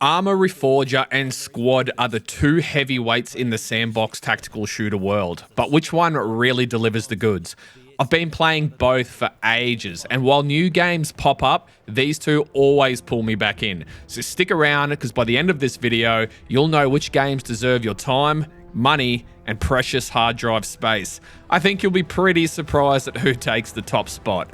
Arma Reforger and Squad are the two heavyweights in the sandbox tactical shooter world, but which one really delivers the goods? I've been playing both for ages, and while new games pop up, these two always pull me back in. So stick around, because by the end of this video, you'll know which games deserve your time, money, and precious hard drive space. I think you'll be pretty surprised at who takes the top spot.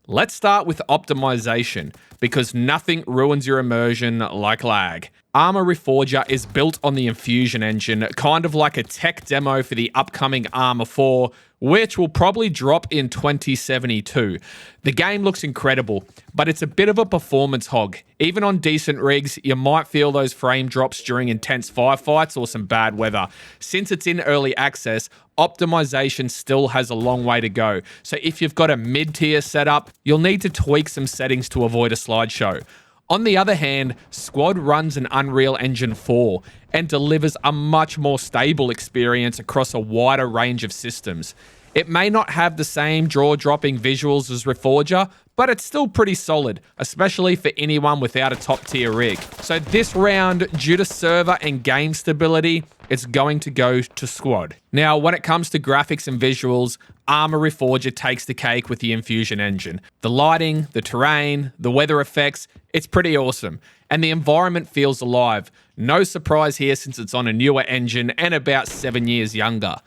Let's start with optimization, because nothing ruins your immersion like lag. Arma Reforger is built on the Infusion engine, kind of like a tech demo for the upcoming Arma 4, which will probably drop in 2072. The game looks incredible, but it's a bit of a performance hog. Even on decent rigs, you might feel those frame drops during intense firefights or some bad weather. Since it's in early access, optimization still has a long way to go. So if you've got a mid-tier setup, you'll need to tweak some settings to avoid a slideshow. On the other hand, Squad runs an Unreal Engine 4 and delivers a much more stable experience across a wider range of systems. It may not have the same jaw-dropping visuals as Reforger, but it's still pretty solid, especially for anyone without a top-tier rig. So this round, due to server and game stability, it's going to go to Squad. Now, when it comes to graphics and visuals, Arma Reforger takes the cake with the Infusion engine. The lighting, the terrain, the weather effects, it's pretty awesome. And the environment feels alive. No surprise here since it's on a newer engine and about 7 years younger.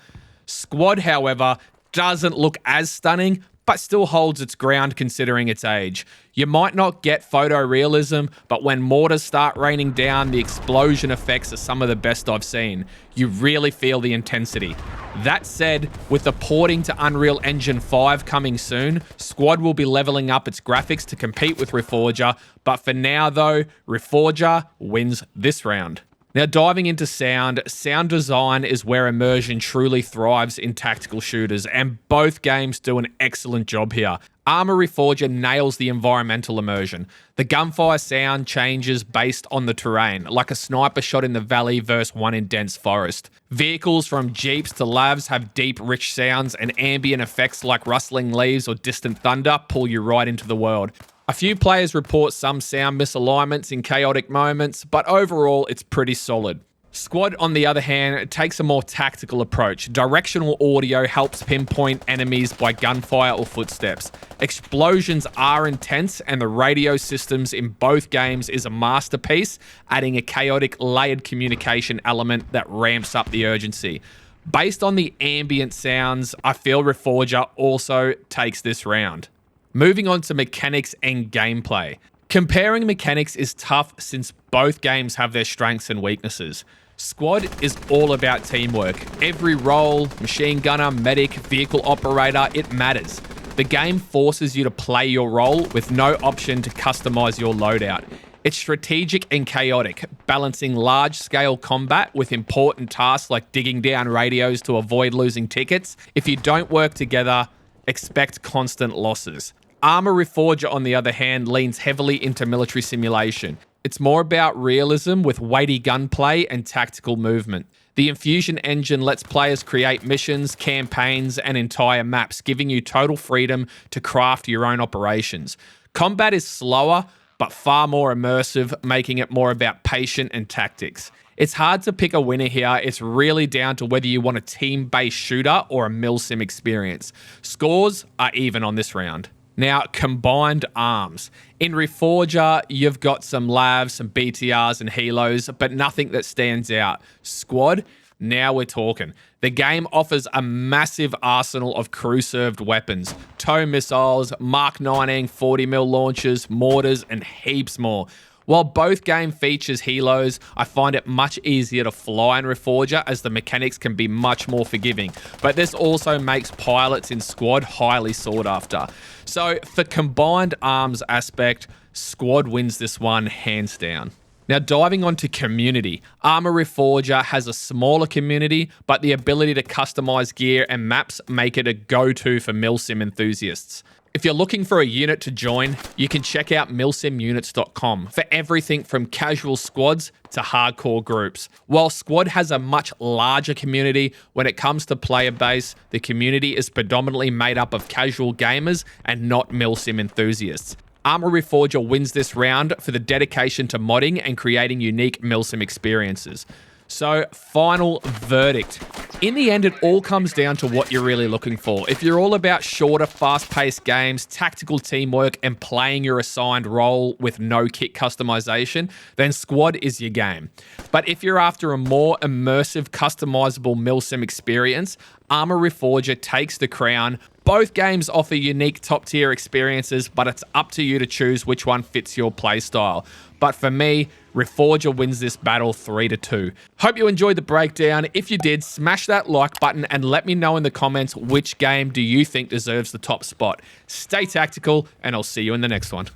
Squad, however, doesn't look as stunning, but still holds its ground considering its age. You might not get photorealism, but when mortars start raining down, the explosion effects are some of the best I've seen. You really feel the intensity. That said, with the porting to Unreal Engine 5 coming soon, Squad will be leveling up its graphics to compete with Reforger, but for now though, Reforger wins this round. Now, diving into sound design is where immersion truly thrives in tactical shooters, and both games do an excellent job here. Arma Reforger nails the environmental immersion. The gunfire sound changes based on the terrain, like a sniper shot in the valley versus one in dense forest. Vehicles from jeeps to lavs have deep, rich sounds, and ambient effects like rustling leaves or distant thunder pull you right into the world. A few players report some sound misalignments in chaotic moments, but overall it's pretty solid. Squad, on the other hand, takes a more tactical approach. Directional audio helps pinpoint enemies by gunfire or footsteps. Explosions are intense, and the radio systems in both games is a masterpiece, adding a chaotic layered communication element that ramps up the urgency. Based on the ambient sounds, I feel Reforger also takes this round. Moving on to mechanics and gameplay. Comparing mechanics is tough since both games have their strengths and weaknesses. Squad is all about teamwork. Every role, machine gunner, medic, vehicle operator, it matters. The game forces you to play your role with no option to customize your loadout. It's strategic and chaotic, balancing large-scale combat with important tasks like digging down radios to avoid losing tickets. If you don't work together, expect constant losses. Arma Reforger, on the other hand, leans heavily into military simulation. It's more about realism with weighty gunplay and tactical movement. The Infusion engine lets players create missions, campaigns, and entire maps, giving you total freedom to craft your own operations. Combat is slower, but far more immersive, making it more about patience and tactics. It's hard to pick a winner here. It's really down to whether you want a team-based shooter or a milsim experience. Scores are even on this round. Now, combined arms. In Reforger, you've got some lavs, some BTRs and helos, but nothing that stands out. Squad, now we're talking. The game offers a massive arsenal of crew-served weapons. TOW missiles, Mark 19 40mm launchers, mortars, and heaps more. While both game features helos, I find it much easier to fly in Reforger as the mechanics can be much more forgiving. But this also makes pilots in Squad highly sought after. So for combined arms aspect, Squad wins this one hands down. Now, diving onto community, Arma Reforger has a smaller community, but the ability to customize gear and maps make it a go-to for milsim enthusiasts. If you're looking for a unit to join, you can check out milsimunits.com for everything from casual squads to hardcore groups. While Squad has a much larger community, when it comes to player base, the community is predominantly made up of casual gamers and not milsim enthusiasts. Arma Reforger wins this round for the dedication to modding and creating unique milsim experiences. So, final verdict. In the end, it all comes down to what you're really looking for. If you're all about shorter, fast-paced games, tactical teamwork, and playing your assigned role with no kit customization, then Squad is your game. But if you're after a more immersive, customizable milsim experience, Arma Reforger takes the crown. Both games offer unique top-tier experiences, but it's up to you to choose which one fits your playstyle. But for me, Reforger wins this battle 3-2. Hope you enjoyed the breakdown. If you did, smash that like button and let me know in the comments which game do you think deserves the top spot. Stay tactical, and I'll see you in the next one.